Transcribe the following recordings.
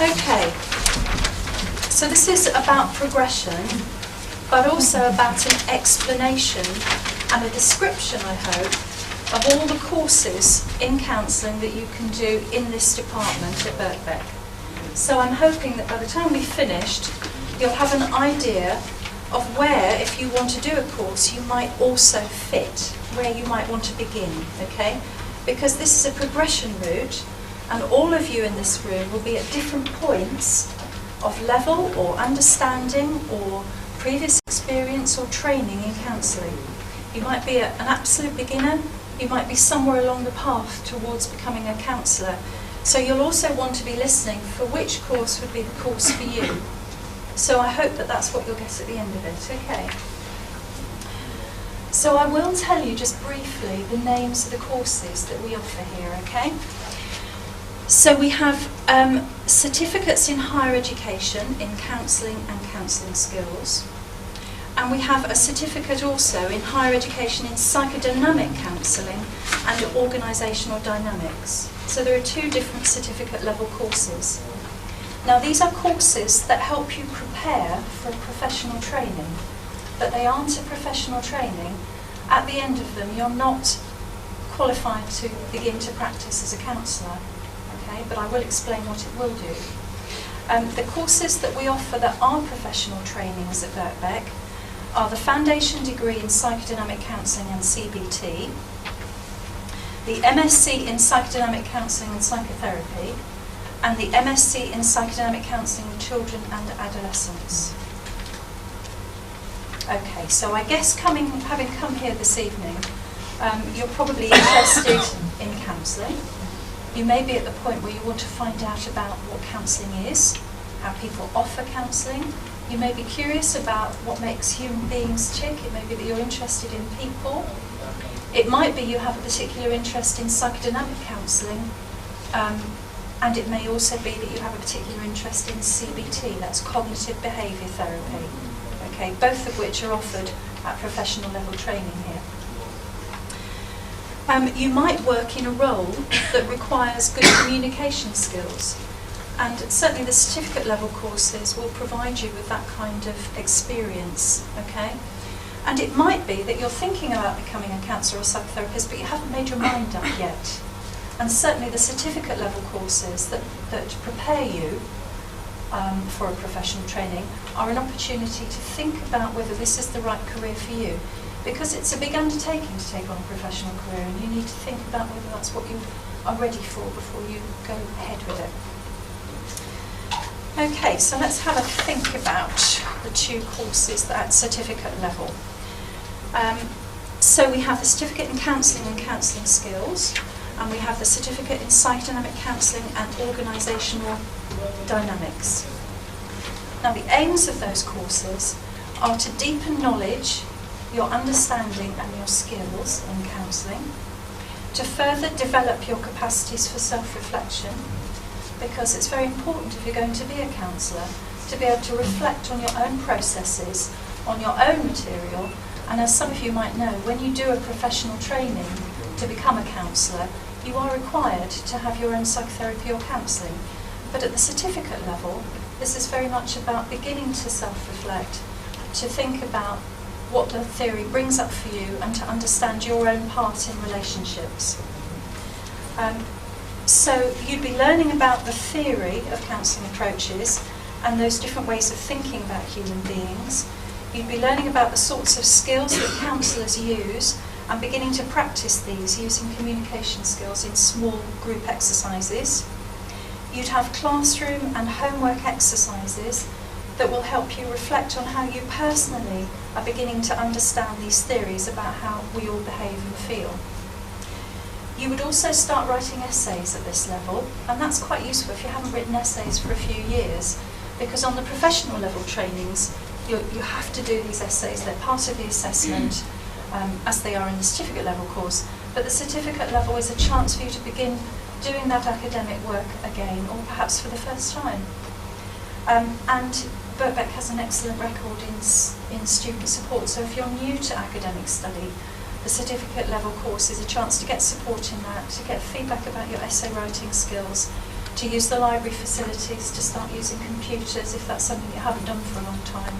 Okay, so this is about progression, but also about an explanation and a description, I hope, of all the courses in counselling that you can do in this department at Birkbeck. So I'm hoping that by the time we've finished, you'll have an idea of where, if you want to do a course, you might also fit, where you might want to begin, okay? Because this is a progression route, and all of you in this room will be at different points of level or understanding or previous experience or training in counselling. You might be an absolute beginner, you might be somewhere along the path towards becoming a counsellor. So you'll also want to be listening for which course would be the course for you. So I hope that that's what you'll get at the end of it, okay? So I will tell you just briefly the names of the courses that we offer here, okay? So we have certificates in higher education in counselling and counselling skills. And we have a certificate also in higher education in psychodynamic counselling and organisational dynamics. So there are two different certificate level courses. Now these are courses that help you prepare for professional training, but they aren't a professional training. At the end of them, you're not qualified to begin to practice as a counsellor, okay? But I will explain what it will do. The courses that we offer that are professional trainings at Birkbeck are the Foundation Degree in Psychodynamic Counselling and CBT, the MSc in Psychodynamic Counselling and Psychotherapy, and the MSc in Psychodynamic Counselling with Children and Adolescents. Okay, so I guess having come here this evening, you're probably interested in counselling. You may be at the point where you want to find out about what counselling is, how people offer counselling. You may be curious about what makes human beings tick. It may be that you're interested in people. It might be you have a particular interest in psychodynamic counselling, and it may also be that you have a particular interest in CBT, that's cognitive behaviour therapy. Okay, both of which are offered at professional level training here. You might work in a role that requires good communication skills. And certainly the certificate level courses will provide you with that kind of experience, okay? And it might be that you're thinking about becoming a counsellor or psychotherapist, but you haven't made your mind up yet. And certainly the certificate level courses that prepare you for a professional training are an opportunity to think about whether this is the right career for you. Because it's a big undertaking to take on a professional career, and you need to think about whether that's what you are ready for before you go ahead with it. Okay, so let's have a think about the two courses that are at certificate level. So we have the certificate in counselling and counselling skills, and we have the certificate in psychodynamic counselling and organisational dynamics. Now the aims of those courses are to deepen knowledge, your understanding and your skills in counselling, to further develop your capacities for self-reflection, because it's very important if you're going to be a counsellor to be able to reflect on your own processes, on your own material, and as some of you might know, when you do a professional training to become a counsellor, you are required to have your own psychotherapy or counselling. But at the certificate level, this is very much about beginning to self-reflect, to think about what the theory brings up for you and to understand your own part in relationships. So you'd be learning about the theory of counselling approaches and those different ways of thinking about human beings. You'd be learning about the sorts of skills that counsellors use and beginning to practice these using communication skills in small group exercises. You'd have classroom and homework exercises that will help you reflect on how you personally are beginning to understand these theories about how we all behave and feel. You would also start writing essays at this level, and that's quite useful if you haven't written essays for a few years, because on the professional level trainings, you have to do these essays. They're part of the assessment, as they are in the certificate level course, but the certificate level is a chance for you to begin doing that academic work again, or perhaps for the first time. And Birkbeck has an excellent record in student support, so if you're new to academic study, the certificate level course is a chance to get support in that, to get feedback about your essay writing skills, to use the library facilities, to start using computers if that's something you haven't done for a long time.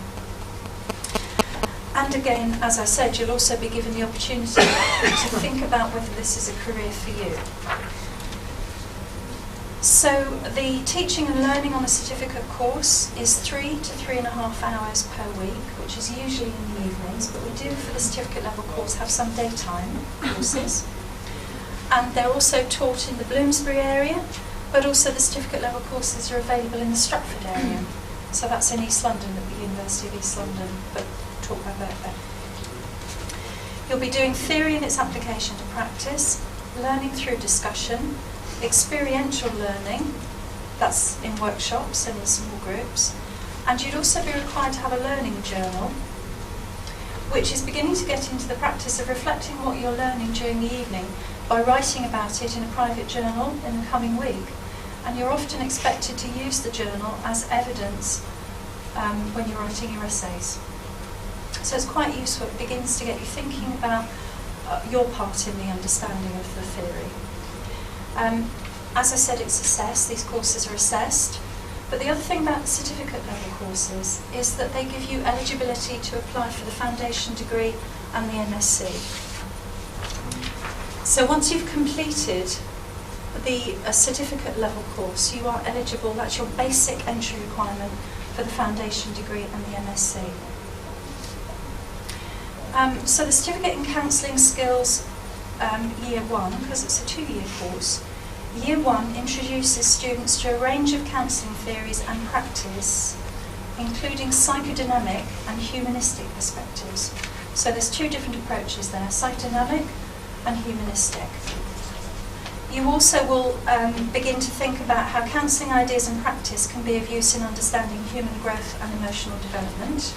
And again, as I said, you'll also be given the opportunity to think about whether this is a career for you. So the teaching and learning on a certificate course is 3 to 3.5 hours per week, which is usually in the evenings, but we do for the certificate level course have some daytime courses. And they're also taught in the Bloomsbury area, but also the certificate level courses are available in the Stratford area. So that's in East London, at the University of East London, but we'll talk about that there. You'll be doing theory and its application to practice, learning through discussion, experiential learning, that's in workshops and in small groups, and you'd also be required to have a learning journal, which is beginning to get into the practice of reflecting what you're learning during the evening by writing about it in a private journal in the coming week. And you're often expected to use the journal as evidence when you're writing your essays. So it's quite useful. It begins to get you thinking about your part in the understanding of the theory. As I said, it's assessed. These courses are assessed. But the other thing about the certificate level courses is that they give you eligibility to apply for the foundation degree and the MSc. So once you've completed the certificate level course, you are eligible. That's your basic entry requirement for the foundation degree and the MSc. So the certificate in counselling skills year 1, because it's a 2-year course, year 1 introduces students to a range of counselling theories and practice, including psychodynamic and humanistic perspectives. So there's 2 different approaches there, psychodynamic and humanistic. You also will begin to think about how counselling ideas and practice can be of use in understanding human growth and emotional development.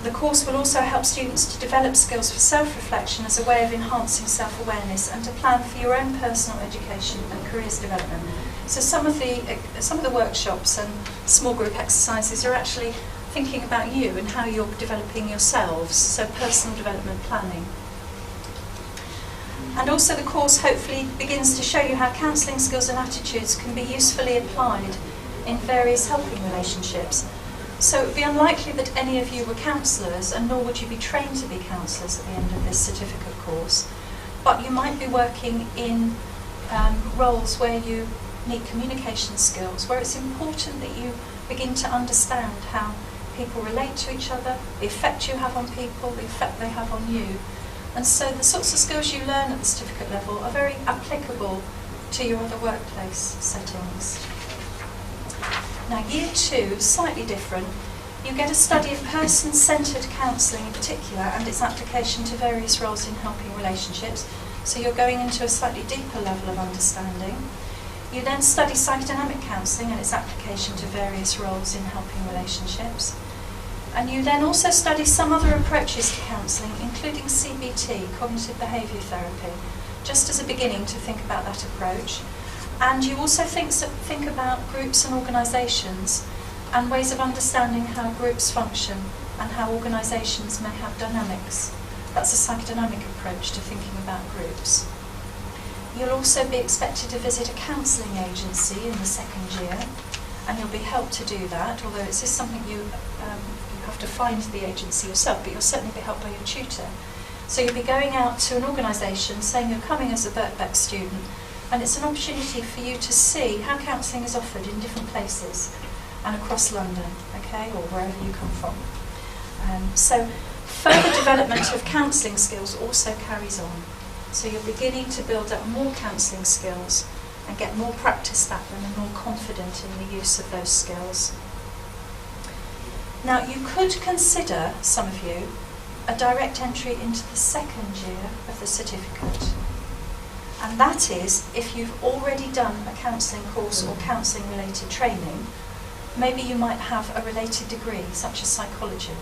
The course will also help students to develop skills for self-reflection as a way of enhancing self-awareness and to plan for your own personal education and careers development. So some of the workshops and small group exercises are actually thinking about you and how you're developing yourselves, so personal development planning. And also the course hopefully begins to show you how counselling skills and attitudes can be usefully applied in various helping relationships. So it would be unlikely that any of you were counsellors, and nor would you be trained to be counsellors at the end of this certificate course. But you might be working in roles where you need communication skills, where it's important that you begin to understand how people relate to each other, the effect you have on people, the effect they have on you. And so the sorts of skills you learn at the certificate level are very applicable to your other workplace settings. Now, year 2, slightly different. You get a study of person-centred counselling in particular and its application to various roles in helping relationships. So you're going into a slightly deeper level of understanding. You then study psychodynamic counselling and its application to various roles in helping relationships. And you then also study some other approaches to counselling, including CBT, cognitive behaviour therapy, just as a beginning to think about that approach. And you also think about groups and organisations and ways of understanding how groups function and how organisations may have dynamics. That's a psychodynamic approach to thinking about groups. You'll also be expected to visit a counselling agency in the 2nd year, and you'll be helped to do that, although it's just something you have to find the agency yourself, but you'll certainly be helped by your tutor. So you'll be going out to an organisation saying you're coming as a Birkbeck student, and it's an opportunity for you to see how counselling is offered in different places and across London, okay, or wherever you come from. So further development of counselling skills also carries on. So you're beginning to build up more counselling skills and get more practice at them and more confident in the use of those skills. Now, you could consider, some of you, a direct entry into the 2nd year of the certificate. And that is if you've already done a counselling course or counselling related training. Maybe you might have a related degree, such as psychology.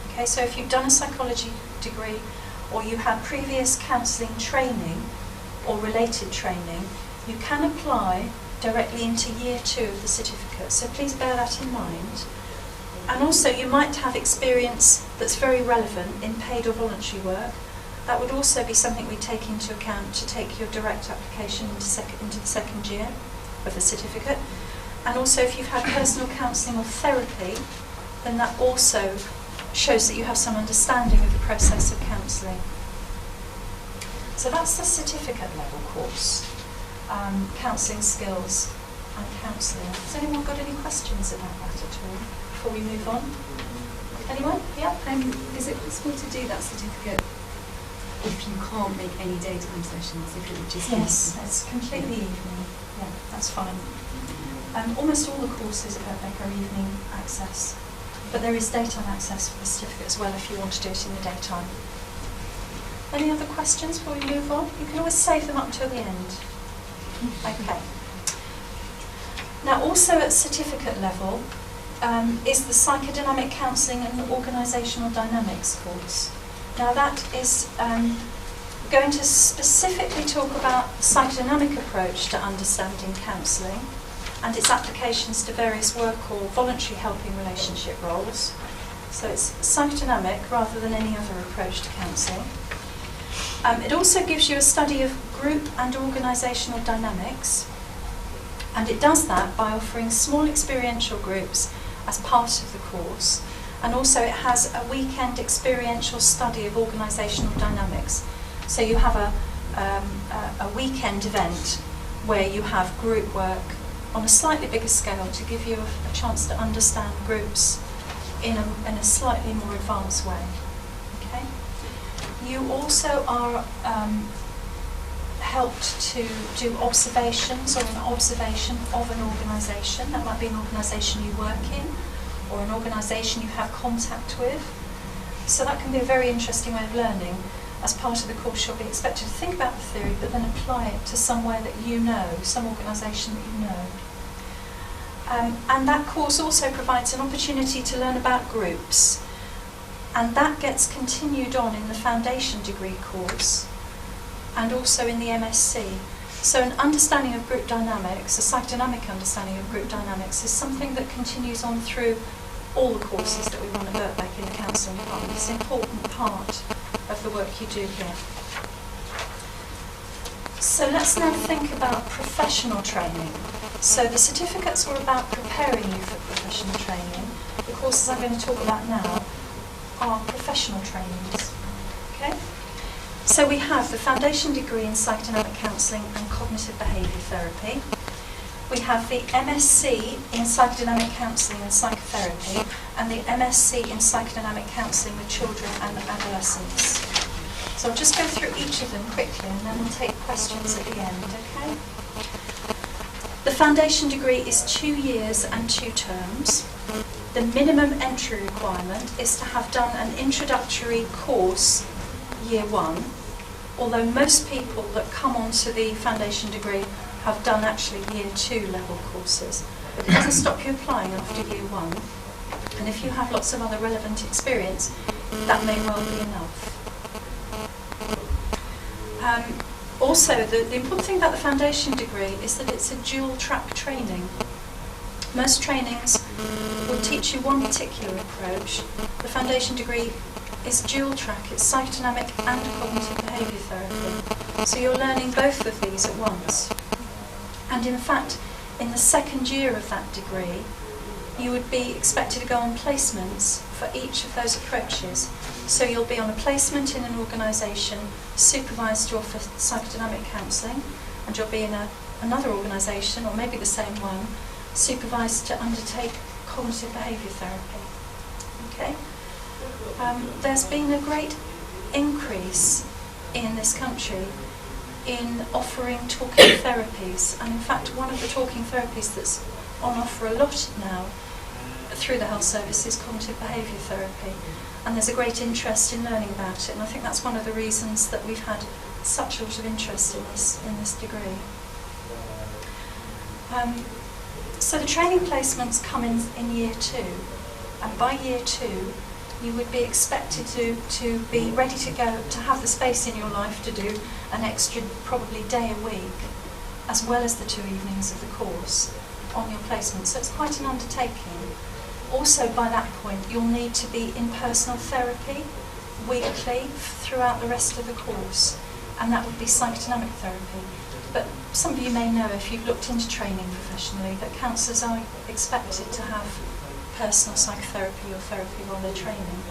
Okay, so if you've done a psychology degree or you have previous counselling training or related training, you can apply directly into year 2 of the certificate. So please bear that in mind. And also you might have experience that's very relevant in paid or voluntary work, That would also be something we take into account to take your direct application into the second year of the certificate. And also if you've had personal counselling or therapy, then that also shows that you have some understanding of the process of counselling. So that's the certificate level course, counselling skills and counselling. Has anyone got any questions about that at all before we move on? Anyone? Yeah? Is it possible to do that certificate if you can't make any daytime sessions, if it would just Yes, that's completely evening. Yeah, that's fine. Almost all the courses at Birkbeck are evening access, but there is daytime access for the certificate as well if you want to do it in the daytime. Any other questions before we move on? You can always save them up until the end. Okay. Now also at certificate level is the Psychodynamic Counselling and Organisational Dynamics course. Now that is going to specifically talk about the psychodynamic approach to understanding counselling and its applications to various work or voluntary helping relationship roles. So it's psychodynamic rather than any other approach to counselling. It also gives you a study of group and organisational dynamics, and it does that by offering small experiential groups as part of the course, and also it has a weekend experiential study of organisational dynamics. So you have a weekend event where you have group work on a slightly bigger scale to give you a chance to understand groups in a slightly more advanced way. Okay? You also are helped to do observations or an observation of an organisation. That might be an organisation you work in or an organisation you have contact with. So that can be a very interesting way of learning. As part of the course you'll be expected to think about the theory but then apply it to somewhere that you know, some organisation that you know. And that course also provides an opportunity to learn about groups, and that gets continued on in the foundation degree course and also in the MSc. So an understanding of group dynamics, a psychodynamic understanding of group dynamics, is something that continues on through all the courses that we run at Birkbeck in the counselling department. It's an important part of the work you do here. So let's now think about professional training. So the certificates were about preparing you for professional training. The courses I'm going to talk about now are professional trainings. Okay? So we have the foundation degree in psychodynamic counselling and cognitive behaviour therapy. We have the MSc in psychodynamic counselling and psychotherapy and the MSc in psychodynamic counselling with children and adolescents. So I'll just go through each of them quickly and then we'll take questions at the end, okay? The foundation degree is 2 years and 2 terms. The minimum entry requirement is to have done an introductory course year 1, although most people that come onto the foundation degree have done actually year 2 level courses. But it doesn't stop you applying after year 1. And if you have lots of other relevant experience, that may well be enough. Also, the important thing about the foundation degree is that it's a dual track training. Most trainings will teach you one particular approach. The foundation degree is dual track, it's psychodynamic and cognitive behaviour therapy. So you're learning both of these at once. And in fact, in the second year of that degree, you would be expected to go on placements for each of those approaches. So you'll be on a placement in an organisation supervised to offer psychodynamic counselling, and you'll be in another organisation, or maybe the same one, supervised to undertake cognitive behaviour therapy. Okay? There's been a great increase in this country in offering talking therapies, and in fact one of the talking therapies that's on offer a lot now through the health service is cognitive behaviour therapy, and there's a great interest in learning about it, and I think that's one of the reasons that we've had such a lot of interest in this degree. So the training placements come in year 2, and by year 2 you would be expected to be ready to go, to have the space in your life to do an extra probably day a week, as well as the 2 evenings of the course on your placement. So it's quite an undertaking. Also by that point you'll need to be in personal therapy weekly throughout the rest of the course, and that would be psychodynamic therapy. But some of you may know, if you've looked into training professionally, that counsellors are expected to have personal psychotherapy or therapy while they're training.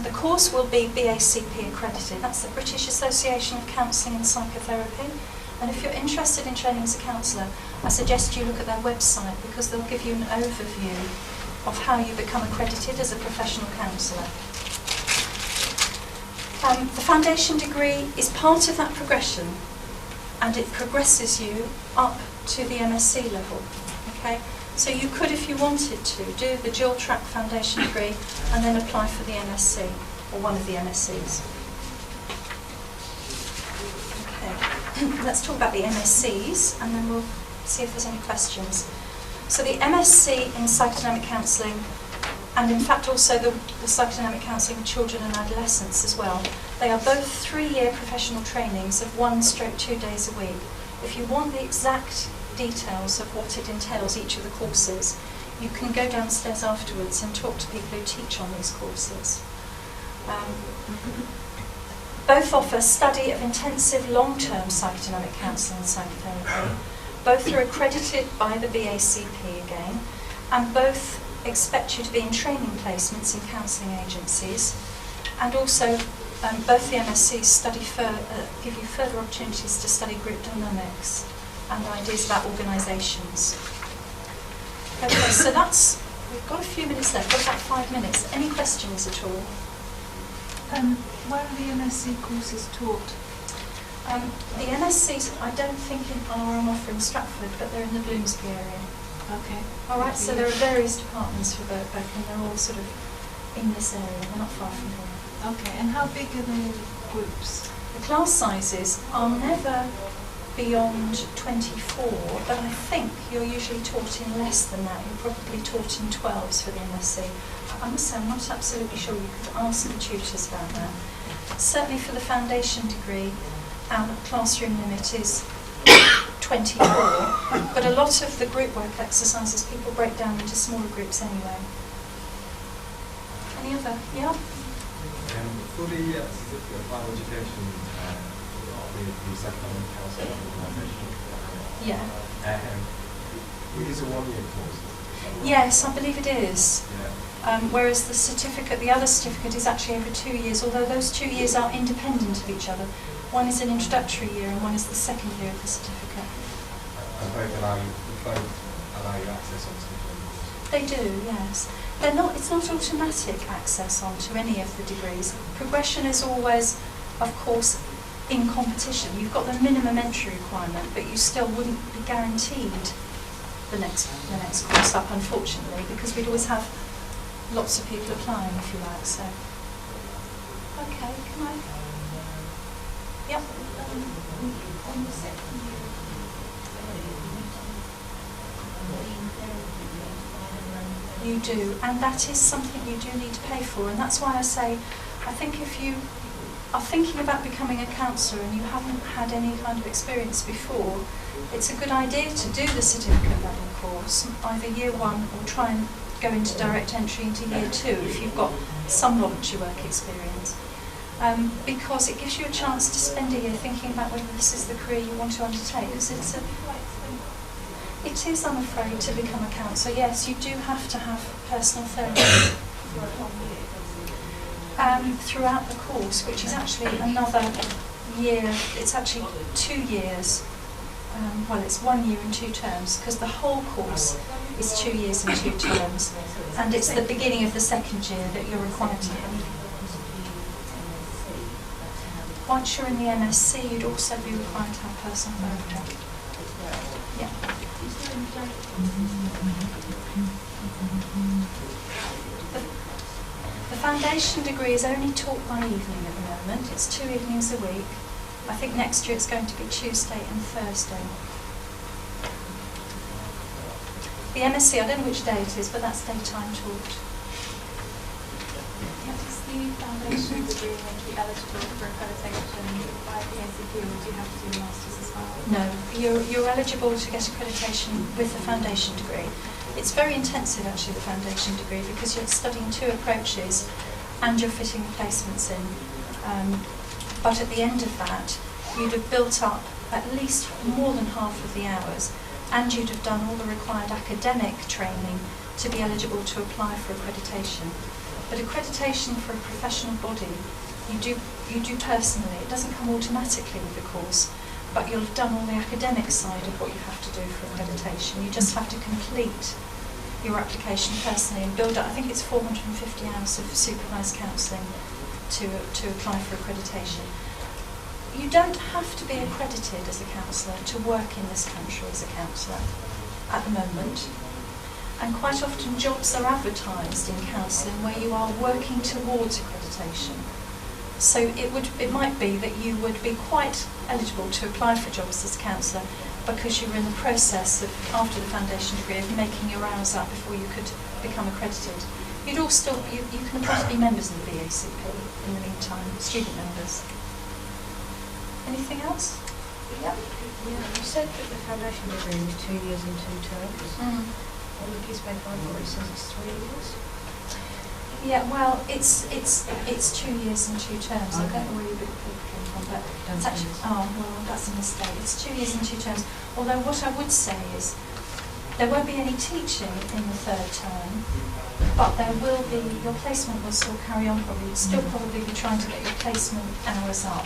The course will be BACP accredited. That's the British Association of Counselling and Psychotherapy. And if you're interested in training as a counsellor, I suggest you look at their website, because they'll give you an overview of how you become accredited as a professional counsellor. The foundation degree is part of that progression, and it progresses you up to the MSc level. Okay? So you could, if you wanted to, do the dual track foundation degree and then apply for the MSc, or one of the MScs. Okay, let's talk about the MScs, and then we'll see if there's any questions. So the MSc in psychodynamic counselling, and in fact also the psychodynamic counselling of children and adolescents as well, they are both 3-year professional trainings of 1/2 days a week. If you want the exact details of what it entails, each of the courses, you can go downstairs afterwards and talk to people who teach on these courses. Both offer study of intensive long-term psychodynamic counselling and psychotherapy. Both are accredited by the BACP again, and both expect you to be in training placements in counselling agencies, and also both the MScs give you further opportunities to study group dynamics and ideas about organisations. Okay, so we've got a few minutes left, we've got about 5 minutes. Any questions at all? Where are the MSc courses taught? The MScs, I don't think are on offer in Stratford, but they're in the Bloomsbury area. Okay. All right, so there are various departments for both, and they're all sort of in this area, they're not far from here. Okay, and how big are the groups? The class sizes are never beyond 24, but I think you're usually taught in less than that. You're probably taught in 12s for the MSc. I must say, I'm not absolutely sure. You could ask the tutors about that. Certainly for the foundation degree, our classroom limit is 24, but a lot of the group work exercises people break down into smaller groups anyway. Any other? Yeah? For the certificate of higher education, the psychodynamic counselling organisation, it is a 1-year course. Yes, I believe it is. Yeah. Whereas the certificate, the other certificate, is actually over 2 years, although those 2 years are independent of each other. One is an introductory year and one is the second year of the certificate. And both allow you access onto the course? They do, yes. It's not automatic access onto any of the degrees. Progression is always, of course, in competition. You've got the minimum entry requirement, but you still wouldn't be guaranteed the next course up, unfortunately, because we'd always have lots of people applying, if you like. So, okay, can I? Yep. On the second year, you do, and that is something you do need to pay for, and that's why I say, I think if you are thinking about becoming a counsellor and you haven't had any kind of experience before, it's a good idea to do the certificate level course, either year 1 or try and go into direct entry into year 2 if you've got some voluntary work experience. Because it gives you a chance to spend a year thinking about whether this is the career you want to undertake. Because it is, I'm afraid, to become a counsellor. Yes, you do have to have personal therapy throughout the course, which is actually another year. It's actually 2 years. Well, it's 1 year and 2 terms, because the whole course is 2 years and 2 terms, and it's the beginning of the second year that you're required to have. Once you're in the MSc, you'd also be required to have personal therapy. Yeah. The foundation degree is only taught one evening at the moment. It's 2 evenings a week. I think next year it's going to be Tuesday and Thursday. The MSc, I don't know which day it is, but that's daytime taught. Does the foundation degree make you eligible for accreditation by the ACP, or do you have to do a master's as well? No, you're eligible to get accreditation with the foundation degree. It's very intensive, actually, the foundation degree, because you're studying 2 approaches, and you're fitting the placements in. But at the end of that, you'd have built up at least more than half of the hours, and you'd have done all the required academic training to be eligible to apply for accreditation. But accreditation for a professional body, you do personally. It doesn't come automatically with the course, but you'll have done all the academic side of what you have to do for accreditation. You just have to complete your application personally and build up. I think it's 450 hours of supervised counselling to apply for accreditation. You don't have to be accredited as a counsellor to work in this country as a counsellor at the moment. And quite often jobs are advertised in counselling where you are working towards accreditation. So it might be that you would be quite eligible to apply for jobs as a counsellor because you were in the process of, after the foundation degree, of making your hours up before you could become accredited. You'd all still, you can apply to be members of the BACP in the meantime, student members. Anything else? Yeah. Yeah, you said that the foundation degree was 2 years and 2 terms. On the piece of paper I've got, it says it's 3 years. Yeah, well, it's 2 years and 2 terms. I don't know where your big paper came from, but it's actually, that's a mistake. It's 2 years and 2 terms. Although what I would say is there won't be any teaching in the 3rd term, but there will be, your placement will still carry on probably. You'd still probably be trying to get your placement hours up,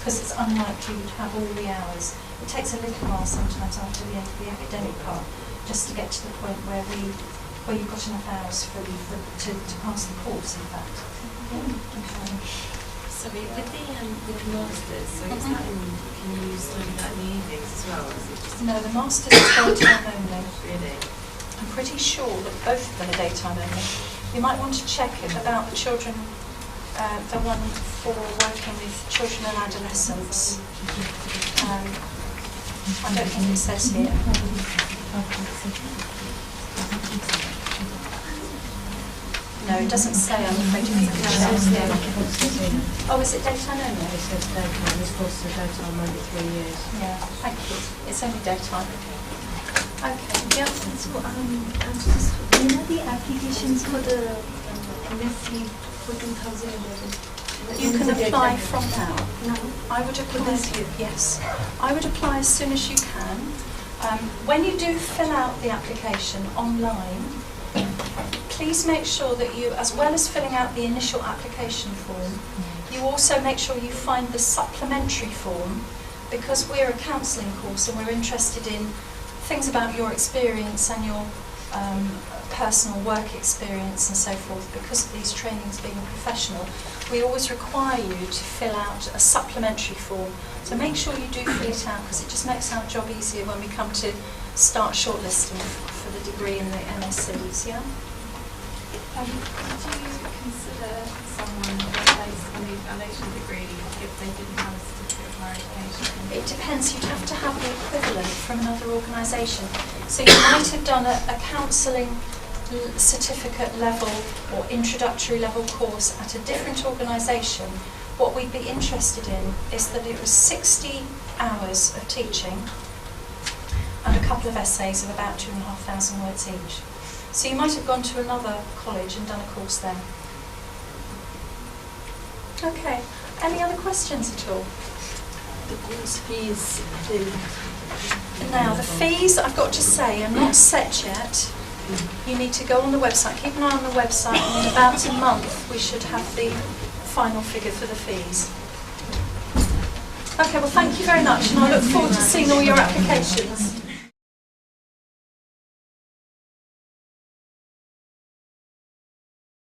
because it's unlikely you'd have all the hours. It takes a little while sometimes after the end of the academic part just to get to the point where you've got enough hours to pass the course, in fact. Sorry, with the masters, so is that can you study that in the evenings as well? Or is it just No, the masters is daytime only. really? I'm pretty sure that both of them are daytime only. You might want to check it about the children, the one for working with children and adolescents. I don't think it says here. No, it doesn't say, I'm afraid. Oh, is it daytime only? It says daytime. This course is daytime only 3 years. Yeah, thank you. It's only daytime. Okay, yeah. So, the applications for the MSc for 2011? You can apply from now. No. I would apply this year? Yes. I would apply as soon as you can. When you do fill out the application online, please make sure that you, as well as filling out the initial application form, you also make sure you find the supplementary form, because we're a counselling course and we're interested in things about your experience and your personal work experience and so forth. Because of these trainings being a professional, we always require you to fill out a supplementary form. So make sure you do fill it out, because it just makes our job easier when we come to start shortlisting for the degree and the MScs, yeah? Would you consider someone placed on the foundation degree if they didn't have a certificate of higher education? It depends. You'd have to have the equivalent from another organisation. So you might have done a counselling certificate level or introductory level course at a different organisation. What we'd be interested in is that it was 60 hours of teaching and a couple of essays of about 2,500 words each. So you might have gone to another college and done a course there. Okay, any other questions at all? The course fees, Now, the fees, I've got to say, are not set yet. You need to go on the website, keep an eye on the website, and in about a month we should have the final figure for the fees. Okay, well thank you very much, and I look forward to seeing all your applications.